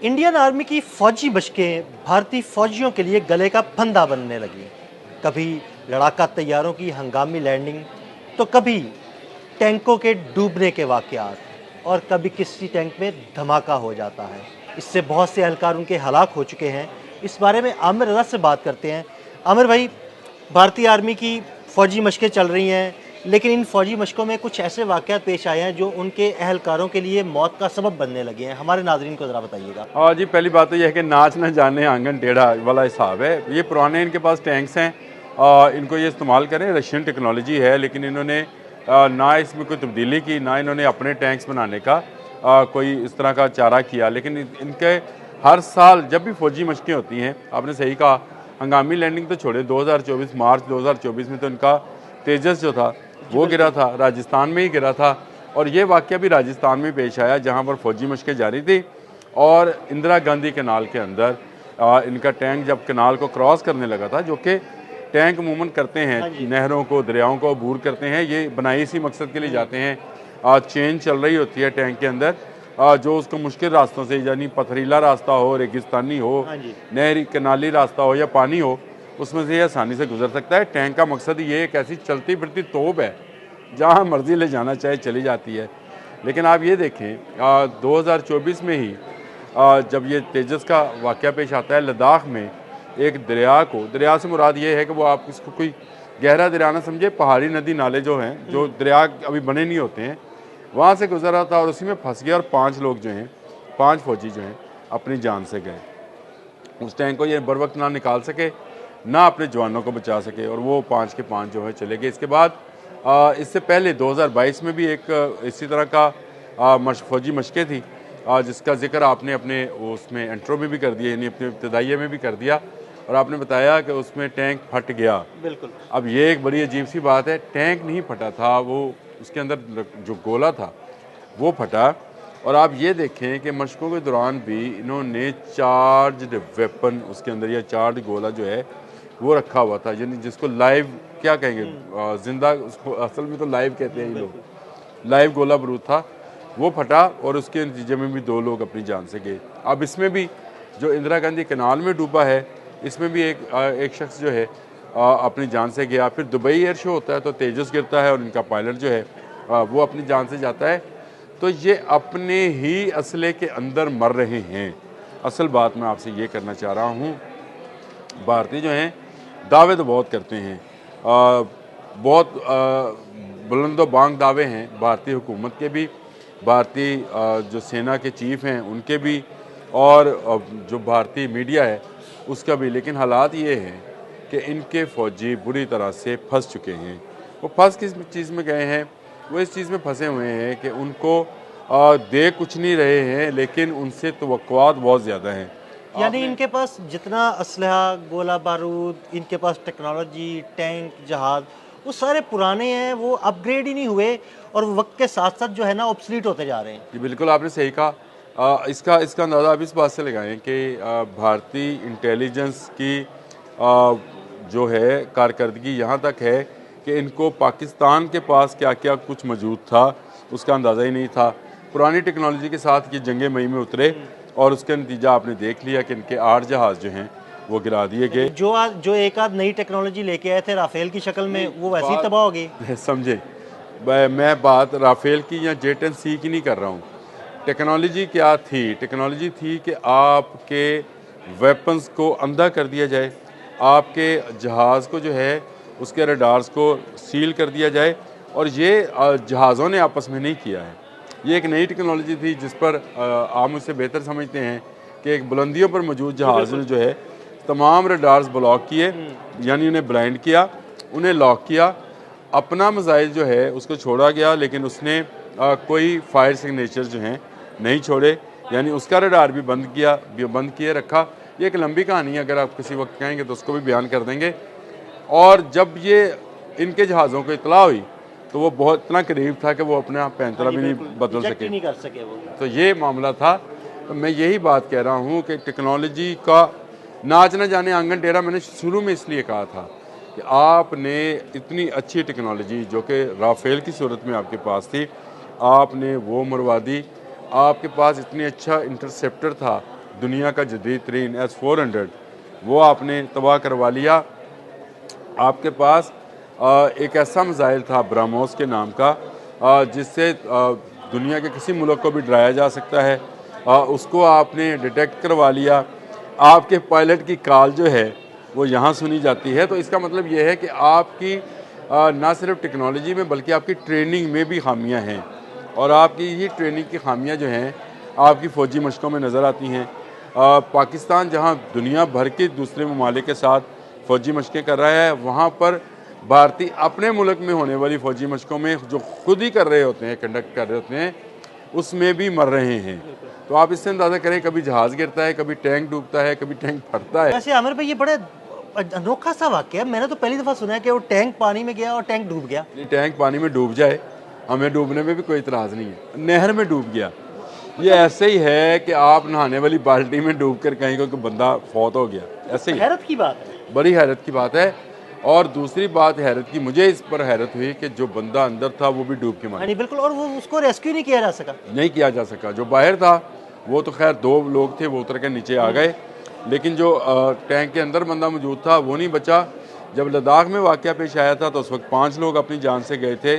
Indian army की फौजी बशकें भारतीय फौजियों के लिए गले का फंदा बनने लगी। कभी लड़ाका तैयारों की हंगामी लैंडिंग, तो कभी टैंकों के डूबने के वाकयात, और कभी किसी टैंक में धमाका हो जाता है। इससे बहुत से एहलकार उनके हलाक हो चुके हैं। इस बारे में आमिर रज़ा से बात करते हैं। आमिर भाई, भारतीय आर्मी की फ़ौजी मशकें चल रही हैं, लेकिन इन फ़ौजी मशकों में कुछ ऐसे वाक़यात पेश आए हैं जो उनके अहलकारों के लिए मौत का सबब बनने लगे हैं। हमारे नाज़रीन को ज़रा बताइएगा। हाँ जी, पहली बात तो यह है कि नाच न जाने आंगन टेढ़ा वाला हिसाब है। ये पुराने इनके पास टैंक्स हैं, इनको ये इस्तेमाल करें। रशियन टेक्नोलॉजी है, लेकिन इन्होंने ना इसमें कोई तब्दीली की, ना इन्होंने अपने टैंक्स बनाने का कोई इस तरह का चारा किया। लेकिन इनके हर साल जब भी फौजी मशकें होती हैं, आपने सही कहा, हंगामी लैंडिंग तो छोड़े, 2024 मार्च 2024 में तो इनका तेजस जो था वो गिरा था, राजस्थान में ही गिरा था। और ये वाक़या भी राजस्थान में पेश आया, जहाँ पर फौजी मशकें जारी थी और इंदिरा गांधी कैनाल के अंदर इनका टैंक जब कैनाल को क्रॉस करने लगा था, जो कि टैंक अमूमन करते हैं, नहरों को, दरियाओं को अबूर करते हैं, ये बनाई इसी मकसद के लिए जाते हैं। चेन चल रही होती है टैंक के अंदर, जो उसको मुश्किल रास्तों से, यानी पथरीला रास्ता हो, रेगिस्तानी हो, नहरी कैनाली रास्ता हो या पानी हो, उसमें से ये आसानी से गुजर सकता है। टैंक का मकसद ये एक ऐसी चलती फिरती तोप है, जहाँ मर्जी ले जाना चाहे चली जाती है। लेकिन आप ये देखें, 2024 में ही जब ये तेजस का वाक़या पेश आता है, लद्दाख में एक दरिया को, दरिया से मुराद ये है कि वो आप इसको कोई गहरा दरिया ना समझे, पहाड़ी नदी नाले जो हैं, जो दरिया अभी बने नहीं होते हैं, वहाँ से गुजर रहा था और उसी में फंस गया और 5 लोग जो हैं, 5 फौजी जो हैं, अपनी जान से गए। उस टैंक को ये बर वक्त ना निकाल सके, ना अपने जवानों को बचा सके, और वो 5 के 5 जो है चले गए। इसके बाद इससे पहले 2022 में भी एक इसी तरह का फौजी मशकें थी, जिसका जिक्र आपने अपने उसमें इंट्रो में भी कर दिया, यानी अपने इब्तदाइये में भी कर दिया, और आपने बताया कि उसमें टैंक फट गया। बिल्कुल। अब ये एक बड़ी अजीब सी बात है, टैंक नहीं फटा था, वो उसके अंदर जो गोला था वो फटा। और आप ये देखें कि मशकों के दौरान भी इन्होंने चार्ज्ड वेपन उसके अंदर, या चार्ज गोला जो है वो रखा हुआ था, यानी जिसको लाइव क्या कहेंगे, जिंदा, उसको असल में तो लाइव कहते हैं ये लोग, लाइव गोला बारूद था, वो फटा और उसके नतीजे में भी 2 लोग अपनी जान से गए। अब इसमें भी जो इंदिरा गांधी कैनाल में डूबा है, इसमें भी एक शख्स जो है अपनी जान से गया। फिर दुबई एयर शो होता है तो तेजस गिरता है और इनका पायलट जो है वो अपनी जान से जाता है। तो ये अपने ही असले के अंदर मर रहे हैं। असल बात मैं आपसे ये करना चाह रहा हूँ, भारतीय जो हैं दावे तो बहुत करते हैं, बहुत बुलंदो बांग दावे हैं भारतीय हुकूमत के भी, भारतीय जो सेना के चीफ हैं उनके भी, और जो भारतीय मीडिया है उसका भी। लेकिन हालात ये हैं कि इनके फ़ौजी बुरी तरह से फंस चुके हैं। वो फंस किस चीज़ में गए हैं? वो इस चीज़ में फंसे हुए हैं कि उनको दे कुछ नहीं रहे हैं, लेकिन उनसे तवक्कुआत बहुत ज़्यादा हैं। यानी इनके पास जितना असलहा, गोला बारूद, इनके पास टेक्नोलॉजी, टैंक, जहाज़, वो सारे पुराने हैं, वो अपग्रेड ही नहीं हुए, और वक्त के साथ साथ जो है ना ऑब्सलीट होते जा रहे हैं। जी बिल्कुल, आपने सही कहा। इसका अंदाज़ा आप इस बात से लगाएं कि भारतीय इंटेलिजेंस की जो है कारकर्दगी यहाँ तक है कि इनको पाकिस्तान के पास क्या क्या कुछ मौजूद था उसका अंदाज़ा ही नहीं था। पुरानी टेक्नोलॉजी के साथ ये जंग मई में उतरे और उसका नतीजा आपने देख लिया कि इनके 8 जहाज़ जो हैं वो गिरा दिए गए। जो एक आध नई टेक्नोलॉजी लेके आए थे राफेल की शक्ल में, वो वैसे ही तबाह हो गई। समझे, मैं बात राफेल की या जेट-10C की नहीं कर रहा हूँ। टेक्नोलॉजी क्या थी? टेक्नोलॉजी थी कि आपके वेपन्स को अंधा कर दिया जाए, आपके जहाज़ को जो है उसके रडार्स को सील कर दिया जाए, और ये जहाज़ों ने आपस में नहीं किया है। ये एक नई टेक्नोलॉजी थी जिस पर आप मुझसे बेहतर समझते हैं कि एक बुलंदियों पर मौजूद जहाज़ ने जो है तमाम रडार्स ब्लॉक किए, यानी उन्हें ब्लाइंड किया, उन्हें लॉक किया, अपना मिसाइल जो है उसको छोड़ा गया, लेकिन उसने कोई फायर सिग्नेचर जो हैं नहीं छोड़े, यानी उसका रडार भी बंद किए रखा। ये एक लंबी कहानी है, अगर आप किसी वक्त कहेंगे तो उसको भी बयान कर देंगे। और जब ये इनके जहाज़ों को इतला हुई तो वो बहुत इतना करीब था कि वो अपना पैंतरा भी नहीं बदल सके, नहीं कर सके वो। तो ये मामला था। तो मैं यही बात कह रहा हूँ कि टेक्नोलॉजी का नाच न जाने आंगन टेढ़ा मैंने शुरू में इसलिए कहा था कि आपने इतनी अच्छी टेक्नोलॉजी जो कि राफेल की सूरत में आपके पास थी, आपने वो मरवा दी। आपके पास इतनी अच्छा इंटरसेप्टर था दुनिया का जदीद तरीन S-400 वो आपने तबाह करवा लिया। आपके पास एक ऐसा मिसाइल था ब्रह्मोस के नाम का जिससे दुनिया के किसी मुल्क को भी डराया जा सकता है, उसको आपने डिटेक्ट करवा लिया। आपके पायलट की कॉल जो है वो यहाँ सुनी जाती है। तो इसका मतलब ये है कि आपकी ना सिर्फ टेक्नोलॉजी में बल्कि आपकी ट्रेनिंग में भी खामियां हैं, और आपकी ये ट्रेनिंग की खामियां जो हैं आपकी फ़ौजी मशकों में नज़र आती हैं। पाकिस्तान जहाँ दुनिया भर के दूसरे ममालिक के साथ फ़ौजी मशकें कर रहा है, वहाँ पर भारतीय अपने मुल्क में होने वाली फ़ौजी मशकों में जो खुद ही कर रहे होते हैं, कंडक्ट कर रहे होते हैं, उसमें भी मर रहे हैं। तो आप इससे अंदाज़ा करें, कभी जहाज़ गिरता है, कभी टैंक डूबता है, कभी टैंक फटता है। वैसे आमिर भाई ये बड़े अनोखा सा वाक़या है, मैंने तो पहली दफ़ा सुना है कि वो टैंक पानी में गया और टैंक डूब गया। ये टैंक पानी में डूब जाए, हमें डूबने में भी कोई इतराज़ नहीं है। नहर में डूब गया, ये ऐसे ही है कि आप नहाने वाली बाल्टी में डूब कर कहीं कोई बंदा फौत हो गया, ऐसे ही। हैरत की बात है। बड़ी हैरत की बात है। और दूसरी बात हैरत की, मुझे इस पर हैरत हुई कि जो बंदा अंदर था वो भी डूब के मारा। नहीं बिल्कुल, और वो उसको रेस्क्यू नहीं किया जा सका। नहीं किया जा सका। जो बाहर था वो तो खैर 2 लोग थे, वो उतर के नीचे आ गए, लेकिन जो टैंक के अंदर बंदा मौजूद था वो नहीं बचा। जब लद्दाख में वाक़या पेश आया था तो उस वक्त 5 लोग अपनी जान से गए थे।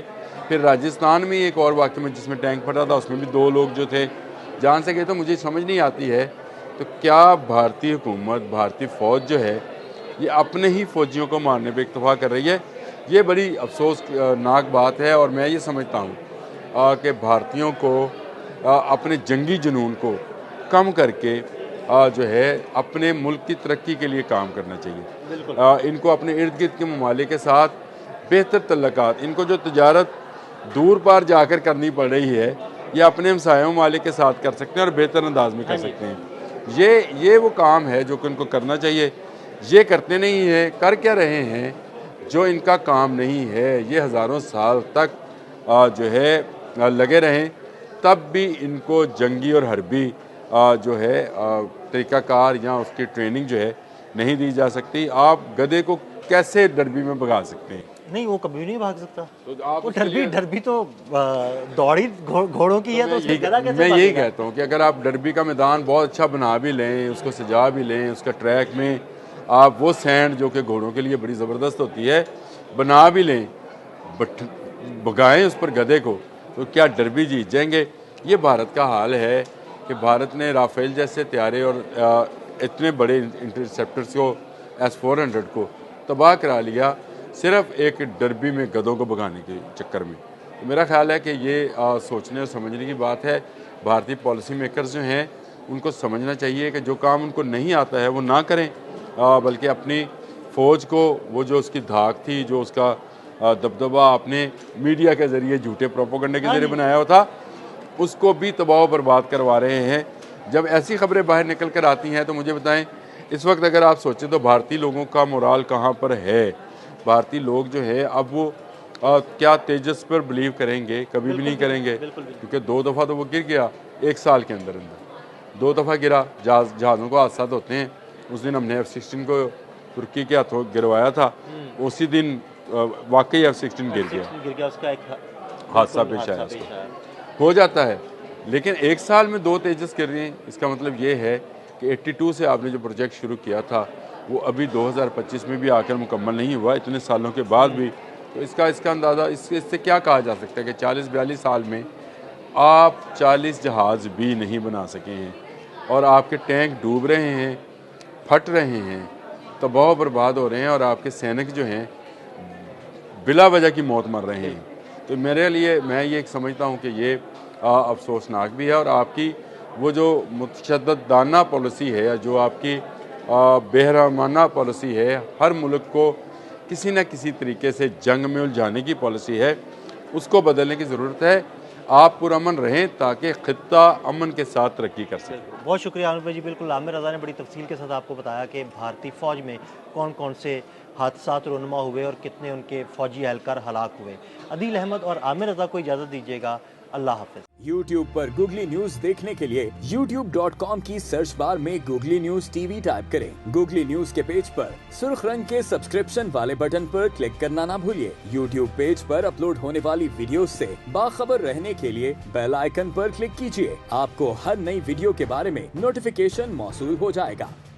फिर राजस्थान में एक और वाक़या में जिसमें टैंक फटा था, उसमें भी 2 लोग जो थे जान से गए। तो मुझे समझ नहीं आती है तो क्या भारतीय हुकूमत, भारतीय फ़ौज जो है ये अपने ही फ़ौजियों को मारने पर इक्तफा कर रही है। ये बड़ी अफसोसनाक बात है। और मैं ये समझता हूँ कि भारतीयों को अपने जंगी जुनून को कम करके जो है अपने मुल्क की तरक्की के लिए काम करना चाहिए। इनको अपने इर्द गिर्द के ममालिक के साथ बेहतर तल्लुकात, इनको जो तजारत दूर पार जाकर करनी पड़ रही है ये अपने हमसाया ममालिक के साथ कर सकते हैं और बेहतर अंदाज में कर सकते हैं। ये वो काम है जो कि उनको करना चाहिए। ये करते नहीं है, कर क्या रहे हैं जो इनका काम नहीं है। ये हज़ारों साल तक जो है लगे रहें, तब भी इनको जंगी और हरबी जो है तरीक़ाकार या उसकी ट्रेनिंग जो है नहीं दी जा सकती। आप गधे को कैसे डरबी में भगा सकते हैं? नहीं, वो कभी नहीं भाग सकता। तो आप वो डरबी तो दौड़ी घोड़ों की है, तो उसमें गधा कैसे मैं यही भागेगा? कहता हूँ कि अगर आप डरबी का मैदान बहुत अच्छा बना भी लें, उसको सजा भी लें, उसका ट्रैक में आप वो सैंड जो कि घोड़ों के लिए बड़ी ज़बरदस्त होती है बना भी लें, बट भगाएं उस पर गधे को, तो क्या डरबी जीत जाएंगे? ये भारत का हाल है कि भारत ने राफेल जैसे तैयारे और इतने बड़े इंटरसेप्टर्स को S-400 को तबाह करा लिया सिर्फ एक डरबी में गधों को भगाने के चक्कर में। तो मेरा ख्याल है कि ये सोचने और समझने की बात है। भारतीय पॉलिसी मेकर्स जो हैं उनको समझना चाहिए कि जो काम उनको नहीं आता है वो ना करें, बल्कि अपनी फ़ौज को वो जो उसकी धाक थी, जो उसका दबदबा आपने मीडिया के ज़रिए झूठे प्रोपोगंडे के ज़रिए बनाया हुआ था, उसको भी तबाह बर्बाद करवा रहे हैं। जब ऐसी खबरें बाहर निकल कर आती हैं तो मुझे बताएं, इस वक्त अगर आप सोचें तो भारतीय लोगों का मोराल कहाँ पर है? भारतीय लोग जो है अब वो क्या तेजस पर बिलीव करेंगे? कभी भी नहीं करेंगे, क्योंकि 2 दफ़ा तो वो गिर गया 1 साल के अंदर 2 दफ़ा गिरा। जहाज़ों को हादसा होते हैं। उस दिन हमने F-16 को तुर्की के हाथों गिरवाया था, उसी दिन वाकई F-16 गिर गया, उसका एक हादसा पेश आया। उसको हो जाता है, लेकिन 1 साल में 2 तेजस गिर रहे हैं। इसका मतलब ये है कि 82 से आपने जो प्रोजेक्ट शुरू किया था वो अभी 2025 में भी आकर मुकम्मल नहीं हुआ, इतने सालों के बाद भी। तो इसका अंदाज़ा इससे क्या कहा जा सकता है कि 40-42 साल में आप 40 जहाज़ भी नहीं बना सके हैं, और आपके टैंक डूब रहे हैं, फट रहे हैं, तबाह बर्बाद हो रहे हैं, और आपके सैनिक जो हैं बिला वजह की मौत मर रहे हैं। तो मेरे लिए मैं ये समझता हूँ कि ये अफसोसनाक भी है। और आपकी वो जो मुतशद्दिदाना पॉलिसी है, या जो आपकी बेरहमाना पॉलिसी है, हर मुल्क को किसी न किसी तरीके से जंग में उलझाने की पॉलिसी है, उसको बदलने की ज़रूरत है। आप पुरअमन रहें ताकि ख़ित्ता अमन के साथ तरक्की कर सके। बहुत शुक्रिया आमिर भाई जी। बिल्कुल, आमिर रज़ा ने बड़ी तफसील के साथ आपको बताया कि भारतीय फ़ौज में कौन कौन से हादसात रुनमा हुए और कितने उनके फ़ौजी एहलकार हलाक हुए। अदील अहमद और आमिर रज़ा को इजाज़त दीजिएगा। अल्लाह हाफिज। YouTube पर गूगली न्यूज देखने के लिए youtube.com की सर्च बार में गूगली न्यूज टीवी टाइप करें। गूगली न्यूज के पेज पर सुर्ख रंग के सब्सक्रिप्शन वाले बटन पर क्लिक करना ना भूलिए। YouTube पेज पर अपलोड होने वाली वीडियो से बाखबर रहने के लिए बेल आइकन पर क्लिक कीजिए। आपको हर नई वीडियो के बारे में नोटिफिकेशन मौसूल हो जाएगा।